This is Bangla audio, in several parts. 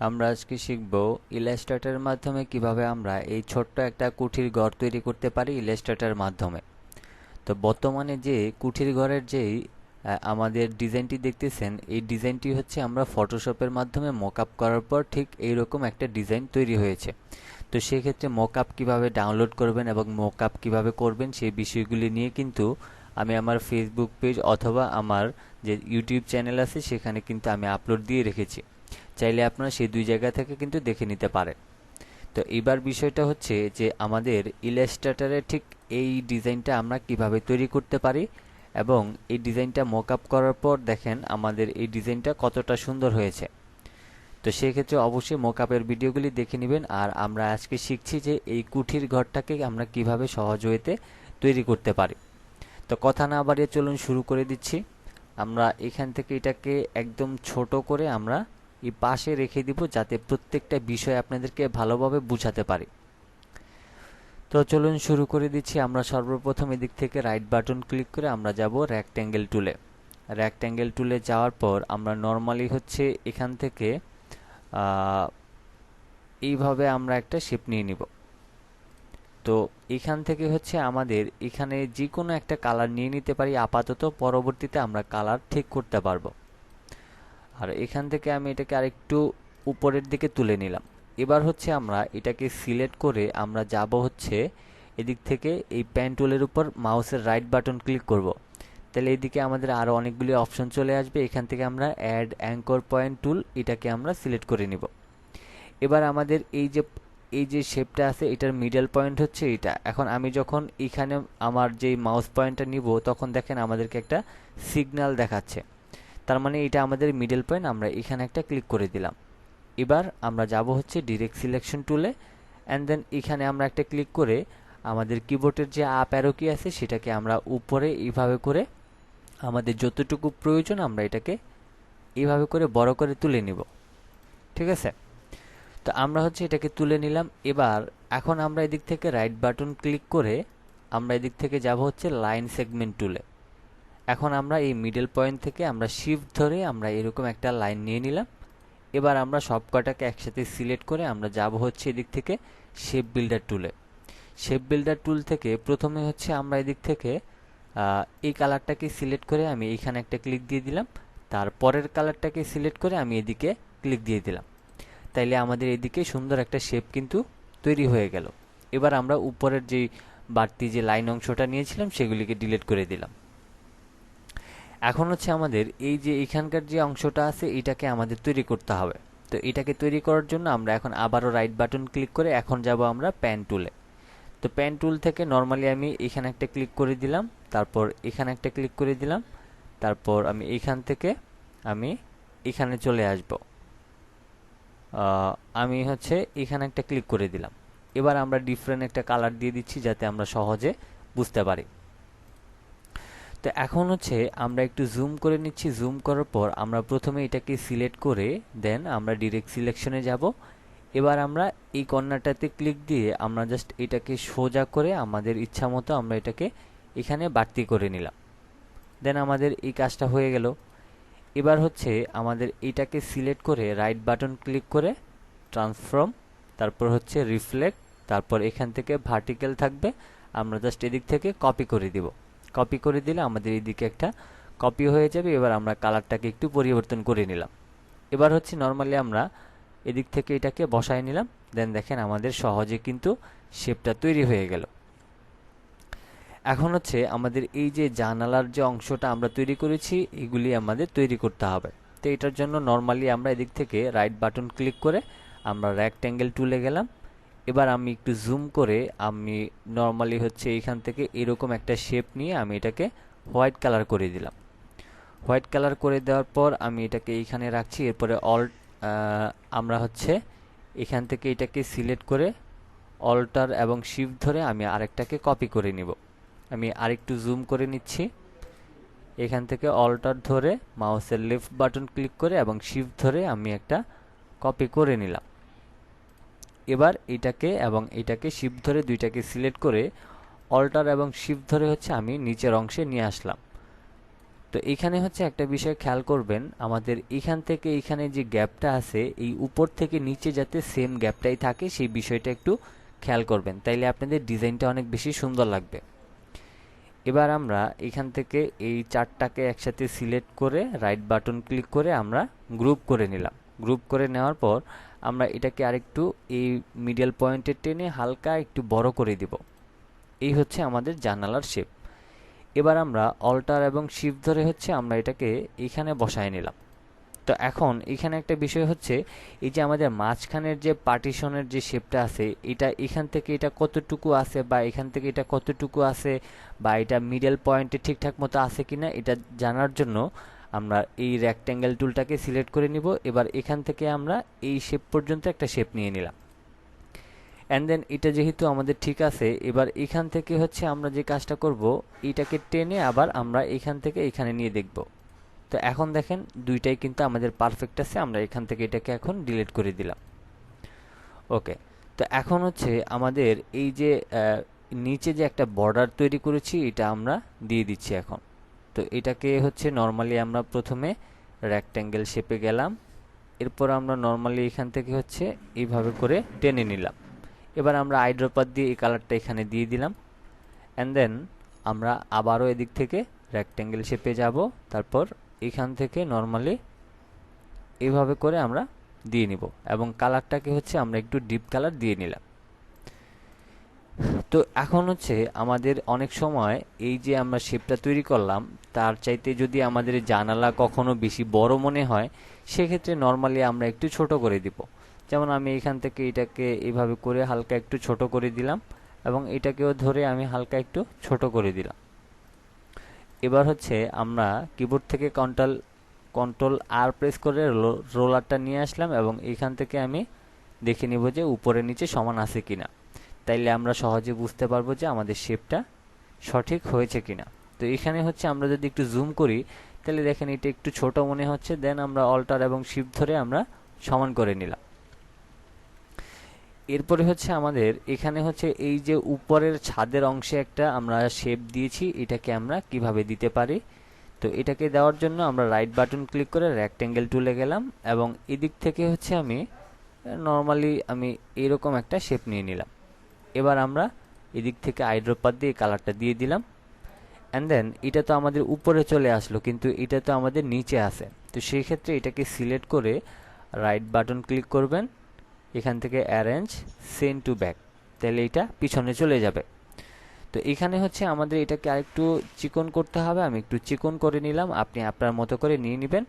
আমরা আজকে শিখব ইলাস্ট্রেটরের মাধ্যমে কিভাবে আমরা এই ছোট্ট একটা কুঠির ঘর তৈরি করতে পারি ইলাস্ট্রেটরের মাধ্যমে। তো বর্তমানে যে কুঠির ঘরের যেই আমাদের ডিজাইনটি দেখতেছেন, এই ডিজাইনটি হচ্ছে আমরা ফটোশপের মাধ্যমে মকআপ করার পর ঠিক এইরকম একটা ডিজাইন তৈরি হয়েছে। তো সেক্ষেত্রে মকআপ কিভাবে ডাউনলোড করবেন এবং মকআপ কিভাবে করবেন সেই বিষয়গুলি নিয়ে কিন্তু আমি আমার ফেসবুক পেজ অথবা আমার যে ইউটিউব চ্যানেল আছে সেখানে কিন্তু আমি আপলোড দিয়ে রেখেছি। চাইলে আপনারা সেই দুই জায়গা থেকে কিন্তু দেখে নিতে পারেন। তো এবার বিষয়টা হচ্ছে যে আমাদের ইলাস্ট্রেটরে ঠিক এই ডিজাইনটা আমরা কিভাবে তৈরি করতে পারি এবং এই ডিজাইনটা মকআপ করার পর দেখেন আমাদের এই ডিজাইনটা কতটা সুন্দর হয়েছে। তো সেক্ষেত্রে অবশ্যই মকআপের ভিডিওগুলি দেখে নেবেন। আর আমরা আজকে শিখছি যে এই কুঠির ঘরটাকে আমরা কিভাবে সহজ ওয়েতে তৈরি করতে পারি। তো কথা না বাড়িয়ে চলুন শুরু করে দিচ্ছি। আমরা এখান থেকে এটাকে একদম ছোট করে আমরা এই পাশে রেখে দিব, যাতে প্রত্যেকটা বিষয় আপনাদেরকে ভালোভাবে বুঝাতে পারি। তো চলুন শুরু করে দিচ্ছি। আমরা সর্বপ্রথম এদিক থেকে রাইট বাটন ক্লিক করে আমরা যাব রেক্ট্যাঙ্গেল টুলে। রেক্ট্যাঙ্গেল টুলে যাওয়ার পর আমরা নর্মালি হচ্ছে এখান থেকে এইভাবে আমরা একটা শেপ নিয়ে নিব। তো এখান থেকে হচ্ছে আমাদের এখানে যে কোনো একটা কালার নিয়ে নিতে পারি আপাতত, পরবর্তীতে আমরা কালার ঠিক করতে পারবো। আর এখান থেকে আমি এটাকে আরেকটু উপরের দিকে তুলে নিলাম। এবার হচ্ছে আমরা এটাকে সিলেক্ট করে আমরা যাব হচ্ছে এদিক থেকে এই পেন টুলের উপর মাউসের রাইট বাটন ক্লিক করব। তাহলে এইদিকে আমাদের আরও অনেকগুলি অপশন চলে আসবে। এখান থেকে আমরা অ্যাড অ্যাঙ্কর পয়েন্ট টুল এটাকে আমরা সিলেক্ট করে নিব। এবার আমাদের এই যে শেপটা আছে এটার মিডল পয়েন্ট হচ্ছে এটা। এখন আমি যখন এখানে আমার যেই মাউস পয়েন্টটা নিব তখন দেখেন আমাদেরকে একটা সিগন্যাল দেখাচ্ছে, তার মানে এটা আমাদের মিডল পয়েন্ট। আমরা এখানে একটা ক্লিক করে দিলাম। এবার আমরা যাব হচ্ছে ডিরেক্ট সিলেকশন টুলে অ্যান্ড দেন এখানে আমরা একটা ক্লিক করে আমাদের কিবোর্ডের যে আপ অ্যারো কি আছে সেটাকে আমরা উপরে এইভাবে করে আমাদের যতটুকু প্রয়োজন আমরা এটাকে এইভাবে করে বড় করে তুলে নিব। ঠিক আছে? তো আমরা হচ্ছে এটাকে তুলে নিলাম। এবার এখন আমরা এদিক থেকে রাইট বাটন ক্লিক করে আমরা এদিক থেকে যাব হচ্ছে লাইন সেগমেন্ট টুলে। এখন আমরা এই মিডল পয়েন্ট থেকে আমরা শিফট ধরে আমরা এরকম একটা লাইন নিয়ে নিলাম। এবার আমরা সবকটাকে একসাথে সিলেক্ট করে আমরা যাব হচ্ছে এদিক থেকে শেপ বিল্ডার টুলে। শেপ বিল্ডার টুল থেকে প্রথমে হচ্ছে আমরা এদিক থেকে এই কালারটাকে সিলেক্ট করে আমি এইখানে একটা ক্লিক দিয়ে দিলাম। তারপরের কালারটাকে সিলেক্ট করে আমি এদিকে ক্লিক দিয়ে দিলাম। তাইলে আমাদের এদিকে সুন্দর একটা শেপ কিন্তু তৈরি হয়ে গেল। এবার আমরা উপরের যে বাড়তি যে লাইন অংশটা নিয়েছিলাম সেগুলিকে ডিলিট করে দিলাম। এখন হচ্ছে আমাদের এই যে এখানকার যে অংশটা আছে এটাকে আমাদের তৈরি করতে হবে। তো এটাকে তৈরি করার জন্য আমরা এখন আবারও রাইট বাটন ক্লিক করে এখন যাব আমরা পেন টুলে। তো পেন টুল থেকে নর্মালি আমি এখানে একটা ক্লিক করে দিলাম, তারপর এখানে একটা ক্লিক করে দিলাম, তারপর আমি এখান থেকে আমি এখানে চলে আসব। আমি হচ্ছে এখানে একটা ক্লিক করে দিলাম। এবার আমরা ডিফারেন্ট একটা কালার দিয়ে দিচ্ছি যাতে আমরা সহজে বুঝতে পারি। তো এখন হচ্ছে আমরা একটু জুম করে নিচ্ছি। জুম করার পর আমরা প্রথমে এটাকে সিলেক্ট করে দেন আমরা ডিরেক্ট সিলেকশনে যাব। এবার আমরা এই কর্নারটাতে ক্লিক দিয়ে আমরা জাস্ট এটাকে সোজা করে আমাদের ইচ্ছা মতো আমরা এটাকে এখানে বাড়তি করে নিলাম। দেন আমাদের এই কাজটা হয়ে গেল। এবার হচ্ছে আমাদের এটাকে সিলেক্ট করে রাইট বাটন ক্লিক করে ট্রান্সফর্ম, তারপর হচ্ছে রিফ্লেক্ট, তারপর এখান থেকে ভার্টিক্যাল থাকবে, আমরা জাস্ট এদিক থেকে কপি করে দিব। কপি করে দিলে আমাদের এইদিকে একটা কপি হয়ে যাবে। এবার আমরা কালারটাকে একটু পরিবর্তন করে নিলাম। এবার হচ্ছে নর্মালি আমরা এদিক থেকে এটাকে বসায় নিলাম। দেন দেখেন আমাদের সহজে কিন্তু শেপটা তৈরি হয়ে গেল। এখন হচ্ছে আমাদের এই যে জানালার যে অংশটা আমরা তৈরি করেছি এগুলি আমাদের তৈরি করতে হবে। তো এটার জন্য নর্মালি আমরা এদিক থেকে রাইট বাটন ক্লিক করে আমরা রেক্ট্যাঙ্গেল টুলে গেলাম। এবার আমি একটু জুম করে আমি নর্মালি হচ্ছে এইখান থেকে এরকম একটা শেপ নিয়ে আমি এটাকে হোয়াইট কালার করে দিলাম। হোয়াইট কালার করে দেওয়ার পর আমি এটাকে এইখানে রাখছি। এরপরে আমরা হচ্ছে এখান থেকে এটাকে সিলেক্ট করে অল্টার এবং শিফট ধরে আমি আরেকটাকে কপি করে নিব। আমি আরেকটু জুম করে নিচ্ছি। এখান থেকে অল্টার ধরে মাউসের লেফট বাটন ক্লিক করে এবং শিফট ধরে আমি একটা কপি করে নিলাম। এবার এটাকে এবং এটাকে শিফট ধরে দুইটাকে সিলেক্ট করে অল্টার এবং শিফট ধরে হচ্ছে আমি নিচের অংশে নিয়ে আসলাম। তো এখানে হচ্ছে একটা বিষয় খেয়াল করবেন, আমাদের এখান থেকে এখানে যে গ্যাপটা আছে এই উপর থেকে নিচে যাতে সেম গ্যাপটাই থাকে সেই বিষয়টা একটু খেয়াল করবেন, তাইলে আপনাদের ডিজাইনটা অনেক বেশি সুন্দর লাগবে। এবার আমরা এখান থেকে এই চারটাকে একসাথে সিলেক্ট করে রাইট বাটন ক্লিক করে আমরা গ্রুপ করে নিলাম। গ্রুপ করে নেওয়ার পর আমরা এটাকে আরেকটু এই মিডল পয়েন্টে টেনে হালকা একটু বড় করে দিব। এই হচ্ছে আমাদের জানালার শেপ। এবার আমরা অল্টার এবং শিফট ধরে হচ্ছে আমরা এটাকে এখানে বসায় নিলাম। তো এখন এখানে একটা বিষয় হচ্ছে, এই যে আমাদের মাঝখানের যে পার্টিশনের যে শেপটা আছে, এটা এখান থেকে এটা কতটুকু আছে বা এখান থেকে এটা কতটুকু আছে বা এটা মিডল পয়েন্টে ঠিকঠাক মতো আছে কিনা এটা জানার জন্য আমরা এই রেক্ট্যাঙ্গেল টুলটাকে সিলেক্ট করে নিব। এবার এখান থেকে আমরা এই শেপ পর্যন্ত একটা শেপ নিয়ে নিলাম। অ্যান্ড দেন এটা যেহেতু আমাদের ঠিক আছে, এবার এখান থেকে হচ্ছে আমরা যে কাজটা করব, এটাকে টেনে আবার আমরা এখান থেকে এখানে নিয়ে দেখব। তো এখন দেখেন দুইটাই কিন্তু আমাদের পারফেক্ট আছে। আমরা এখান থেকে এটাকে এখন ডিলিট করে দিলাম। ওকে, তো এখন হচ্ছে আমাদের এই যে নিচে যে একটা বর্ডার তৈরি করেছি এটা আমরা দিয়ে দিচ্ছি এখন। তো এটাকে হচ্ছে নর্মালি আমরা প্রথমে রেক্ট্যাঙ্গেল শেপে গেলাম, এরপর আমরা নর্মালি এখান থেকে হচ্ছে এইভাবে করে টেনে নিলাম। এবার আমরা আইড্রপার দিয়ে এই কালারটা এখানে দিয়ে দিলাম। অ্যান্ড দেন আমরা আবারও এদিক থেকে রেক্ট্যাঙ্গেল শেপে যাব, তারপর এখান থেকে নর্মালি এইভাবে করে আমরা দিয়ে নিব এবং কালারটাকে হচ্ছে আমরা একটু ডিপ কালার দিয়ে নিলাম। তো এখন হচ্ছে আমাদের অনেক সময় এই যে আমরা শেপটা তৈরি করলাম তার চাইতে যদি আমাদের জানালা কখনো বেশি বড় মনে হয়, সেক্ষেত্রে নর্মালি আমরা একটু ছোট করে দিব। যেমন আমি এখান থেকে এটাকে এইভাবে করে হালকা একটু ছোট করে দিলাম এবং এটাকেও ধরে আমি হালকা একটু ছোট করে দিলাম। এবার হচ্ছে আমরা কিবোর্ড থেকে কন্ট্রোল আর প্রেস করে রোলারটা নিয়ে আসলাম এবং এখান থেকে আমি দেখে নিব যে উপরে নিচে সমান আছে কিনা। তাইলে আমরা সহজে বুঝতে পারবো যে আমাদের শেপটা সঠিক হয়েছে কিনা। তো এখানে হচ্ছে আমরা যদি একটু জুম করি তাহলে দেখেন এটা একটু ছোট মনে হচ্ছে। দেন আমরা অল্টার এবং শিফট ধরে আমরা সমান করে নিলাম। এরপরে হচ্ছে আমাদের এখানে হচ্ছে এই যে উপরের ছাদের অংশে একটা আমরা শেপ দিয়েছি, এটাকে আমরা কিভাবে দিতে পারি। তো এটাকে দেওয়ার জন্য আমরা রাইট বাটন ক্লিক করে রেক্ট্যাঙ্গেল টুলে গেলাম এবং এদিক থেকে হচ্ছে আমি নর্মালি এরকম একটা শেপ নিয়ে নিলাম। এবার আমরা এদিক থেকে আইড্রপার দিয়ে কালারটা দিয়ে দিলাম। অ্যান্ড দেন এটা তো আমাদের উপরে চলে আসলো, কিন্তু এটা তো আমাদের নিচে আছে। তো সেই ক্ষেত্রে এটাকে সিলেক্ট করে রাইট বাটন ক্লিক করবেন, এখান থেকে অ্যারেঞ্জ সেন্ড টু ব্যাক, তাহলে এটা পিছনে চলে যাবে। তো এখানে হচ্ছে আমাদের এটাকে আরেকটু চিকন করতে হবে। আমি একটু চিকন করে নিলাম, আপনি আপনার মতো করে নিয়ে নেবেন।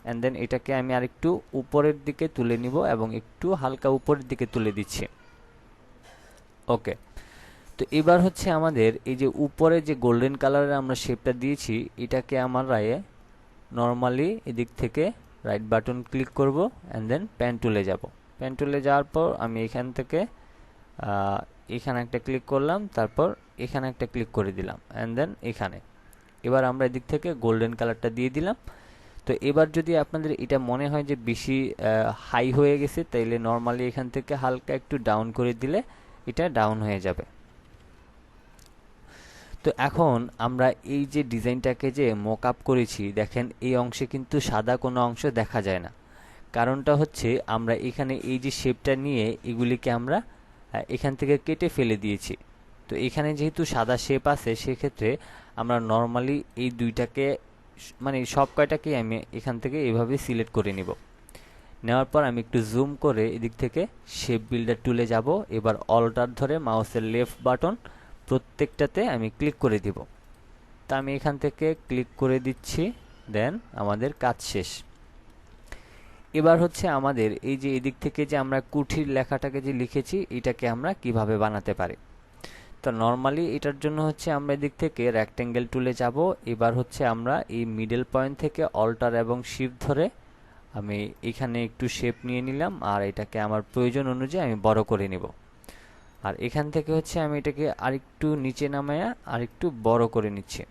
অ্যান্ড দেন এটাকে আমি আরেকটু উপরের দিকে তুলে নিব এবং একটু হালকা উপরের দিকে তুলে দিচ্ছি। ওকে, তো এবার হচ্ছে আমাদের এই যে উপরে যে গোল্ডেন কালারের আমরা শেপটা দিয়েছি, এটাকে আমরা নর্মালি এদিক থেকে রাইট বাটন ক্লিক করব অ্যান্ড দেন প্যান টুলে যাব। প্যান টুলে যাওয়ার পর আমি এখান থেকে এখানে একটা ক্লিক করলাম, তারপর এখানে একটা ক্লিক করে দিলাম অ্যান্ড দেন এখানে। এবার আমরা এদিক থেকে গোল্ডেন কালারটা দিয়ে দিলাম। তো এবার যদি আপনাদের এটা মনে হয় যে বেশি হাই হয়ে গেছে, তাইলে নর্মালি এখান থেকে হালকা একটু ডাউন করে দিলে এটা ডাউন হয়ে যাবে। তো এখন আমরা এই যে ডিজাইনটাকে যে মক আপ করেছি, দেখেন এই অংশে কিন্তু সাদা কোনো অংশ দেখা যায় না। কারণটা হচ্ছে আমরা এখানে এই যে শেপটা নিয়ে এগুলিকে আমরা এখান থেকে কেটে ফেলে দিয়েছি। তো এখানে যেহেতু সাদা শেপ আছে, সেক্ষেত্রে আমরা নর্মালি এই দুইটাকে মানে সব কয়টাকেই আমি এখান থেকে এভাবে সিলেক্ট করে নিব। নেওয়ার পর আমি একটু জুম করে এদিক থেকে শেপ বিল্ডার টুলে যাব। এবার অল্টার ধরে মাউসের লেফট বাটন প্রত্যেকটাতে আমি ক্লিক করে দিব। তা আমি এখান থেকে ক্লিক করে দিচ্ছি, দেন আমাদের কাজ শেষ। এবার হচ্ছে আমাদের এই যে এদিক থেকে যে আমরা কুঠির লেখাটাকে যে লিখেছি, এটাকে আমরা কিভাবে বানাতে পারি। তো নর্মালি এটার জন্য হচ্ছে আমরা এদিক থেকে রেক্ট্যাঙ্গেল টুলে যাব। এবার হচ্ছে আমরা এই মিডল পয়েন্ট থেকে অল্টার এবং শিফট ধরে আমি এখানে একটু শেপ নিয়ে নিলাম, আর এটাকে আমার প্রয়োজন অনুযায়ী আমি বড় করে নিব। আর এখান থেকে হচ্ছে আমি এটাকে আরেকটু নিচে নামায়া আরেকটু বড় করে নিচ্ছি।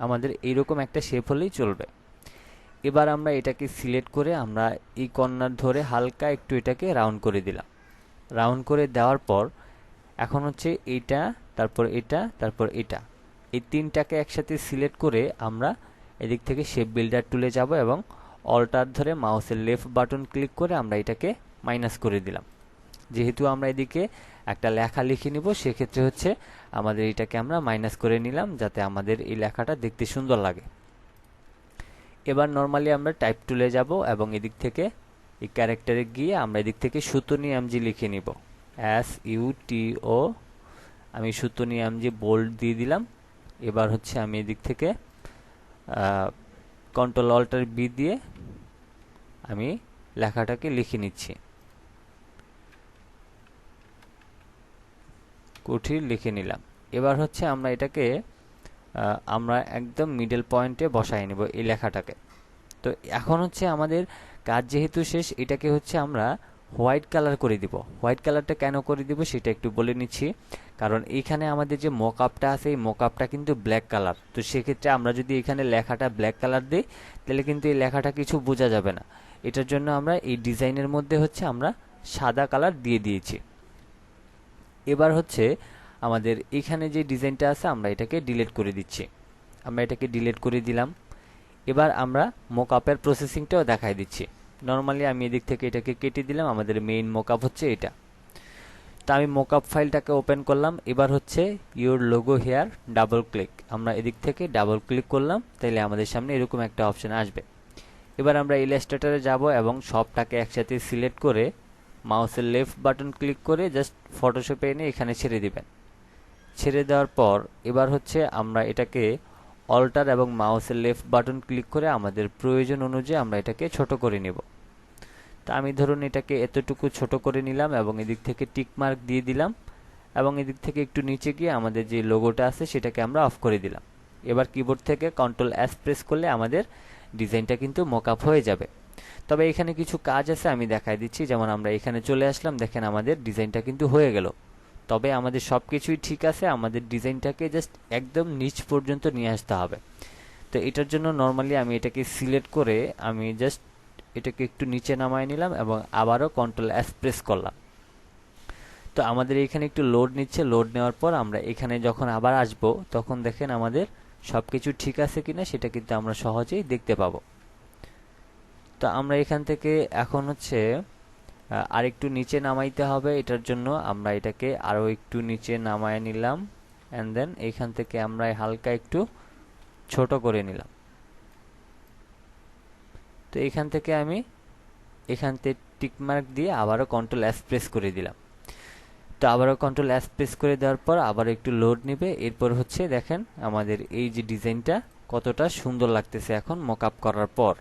আমাদের এইরকম একটা শেপ হলেই চলবে। এবার আমরা এটাকে সিলেক্ট করে আমরা এই কর্নার ধরে হালকা একটু এটাকে রাউন্ড করে দিলাম। রাউন্ড করে দেওয়ার পর এখন হচ্ছে এইটা, তারপর এটা, তারপর এটা, এই তিনটাকে একসাথে সিলেক্ট করে আমরা এদিক থেকে শেপ বিল্ডার টুলে যাব এবং অল্টার ধরে মাউসের লেফট বাটন ক্লিক করে আমরা এটাকে মাইনাস করে দিলাম। যেহেতু আমরা এদিকে একটা লেখা লিখে নিব, সেক্ষেত্রে হচ্ছে আমাদের এটাকে আমরা মাইনাস করে নিলাম, যাতে আমাদের এই লেখাটা দেখতে সুন্দর লাগে। এবার নর্মালি আমরা টাইপ টুলে যাব এবং এদিক থেকে এই ক্যারেক্টারে গিয়ে আমরা এদিক থেকে সুতনি এমজি লিখে নিব, SUTO। আমি সুতনি এমজি বোল্ড দিয়ে দিলাম। এবার হচ্ছে আমি এদিক থেকে কন্ট্রোল অল্টার বি দিয়ে আমি লেখাটাকে লিখে নিচ্ছি, কুঠির লিখে নিলাম। এবার হচ্ছে আমরা এটাকে আমরা একদম মিডল পয়েন্টে বসাই নেব এই লেখাটাকে। তো এখন হচ্ছে আমাদের কাজ যেহেতু শেষ, এটাকে হচ্ছে আমরা হোয়াইট কালার করে দিব। হোয়াইট কালারটা কেন করে দিব সেটা একটু বলে নিচ্ছি। কারণ এইখানে আমাদের যে মকআপটা আছে, এই মকআপটা কিন্তু ব্ল্যাক কালার। তো সেক্ষেত্রে আমরা যদি এখানে লেখাটা ব্ল্যাক কালার দিই, তাহলে কিন্তু এই লেখাটা কিছু বোঝা যাবে না। এটার জন্য আমরা এই ডিজাইনের মধ্যে হচ্ছে আমরা সাদা কালার দিয়ে দিয়েছি। এবার হচ্ছে আমাদের এখানে যে ডিজাইনটা আছে, আমরা এটাকে ডিলিট করে দিচ্ছি। আমরা এটাকে ডিলিট করে দিলাম। এবার আমরা মকআপের প্রসেসিংটাও দেখাই দিচ্ছি। নর্মালি আমি এদিক থেকে এটাকে কেটে দিলাম। আমাদের মেইন মকআপ হচ্ছে এটা। তো আমি মকআপ ফাইলটাকে ওপেন করলাম। এবার হচ্ছে your logo here, double click. আমরা এদিক থেকে ডাবল ক্লিক করলাম, তাইলে আমাদের সামনে এরকম একটা অপশন আসবে। এবার আমরা ইলাস্ট্রেটরে যাব এবং সবটাকে একসাথে সিলেক্ট করে মাউসের লেফট বাটন ক্লিক করে জাস্ট ফটোশপে এনে এখানে ছেড়ে দিবেন। ছেড়ে দেওয়ার পর এবার হচ্ছে আমরা এটাকে অল্টার এবং মাউসের লেফট বাটন ক্লিক করে আমাদের প্রয়োজন অনুযায়ী আমরা এটাকে ছোট করে নেব। তা আমি ধরুন এটাকে এতটুকু ছোট করে নিলাম এবং এদিক থেকে টিক মার্ক দিয়ে দিলাম এবং এদিক থেকে একটু নিচে গিয়ে আমাদের যে লোগোটা আছে সেটাকে আমরা অফ করে দিলাম। এবার কিবোর্ড থেকে কন্ট্রোল S প্রেস করলে আমাদের ডিজাইনটা কিন্তু মকআপ হয়ে যাবে। তবে এখানে কিছু কাজ আছে, আমি দেখাই দিচ্ছি। যেমন আমরা এখানে চলে আসলাম, দেখেন আমাদের ডিজাইনটা কিন্তু হয়ে গেল। তবে আমাদের সব কিছুই ঠিক আছে, আমাদের ডিজাইনটাকে জাস্ট একদম নিচ পর্যন্ত নিয়ে আসতে হবে। তো এটার জন্য নর্মালি আমি এটাকে সিলেক্ট করে আমি জাস্ট এটাকে একটু নিচে নামায় নিলাম এবং আবারও কন্ট্রোল S প্রেস করলাম। তো আমাদের এখানে একটু লোড নিচ্ছে। লোড নেওয়ার পর আমরা এখানে যখন আবার আসব, তখন দেখেন আমাদের সবকিছু ঠিক আছে কিনা সেটা কিন্তু আমরা সহজেই দেখতে পাবো। তো আমরা এখান থেকে এখন হচ্ছে আরেকটু নিচে নামাইতে হবে। এটার জন্য আমরা এটাকে আরো একটু নিচে নামায় নিলাম এন্ড দেন এখান থেকে আমরা হালকা একটু ছোট করে নিলাম। তো এখান থেকে আমি এখান থেকে টিক মার্ক দিয়ে আবারও কন্ট্রোল S প্রেস করে দিলাম। তো আবারও কন্ট্রোল S প্রেস করে দেওয়ার পর আবার একটু লোড নেবে। এরপর হচ্ছে দেখেন আমাদের এই যে ডিজাইনটা কতটা সুন্দর লাগতেছে এখন মকআপ করার পর।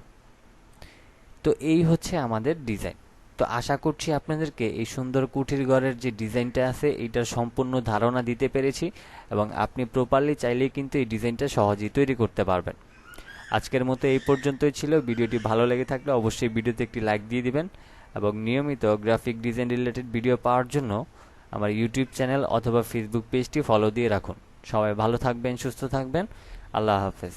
তো এই হচ্ছে আমাদের ডিজাইন। তো আশা করছি আপনাদেরকে এই সুন্দর কুঠির ঘরের যে ডিজাইনটা আছে এইটার সম্পূর্ণ ধারণা দিতে পেরেছি এবং আপনি প্রপারলি চাইলেই কিন্তু এই ডিজাইনটা সহজেই তৈরি করতে পারবেন। আজকের মতো এই পর্যন্তই ছিল। ভিডিওটি ভালো লেগে থাকলে অবশ্যই ভিডিওতে একটি লাইক দিয়ে দিবেন এবং নিয়মিত গ্রাফিক ডিজাইন রিলেটেড ভিডিও পাওয়ার জন্য আমার ইউটিউব চ্যানেল অথবা ফেসবুক পেজটি ফলো দিয়ে রাখুন। সবাই ভালো থাকবেন, সুস্থ থাকবেন। আল্লাহ হাফেজ।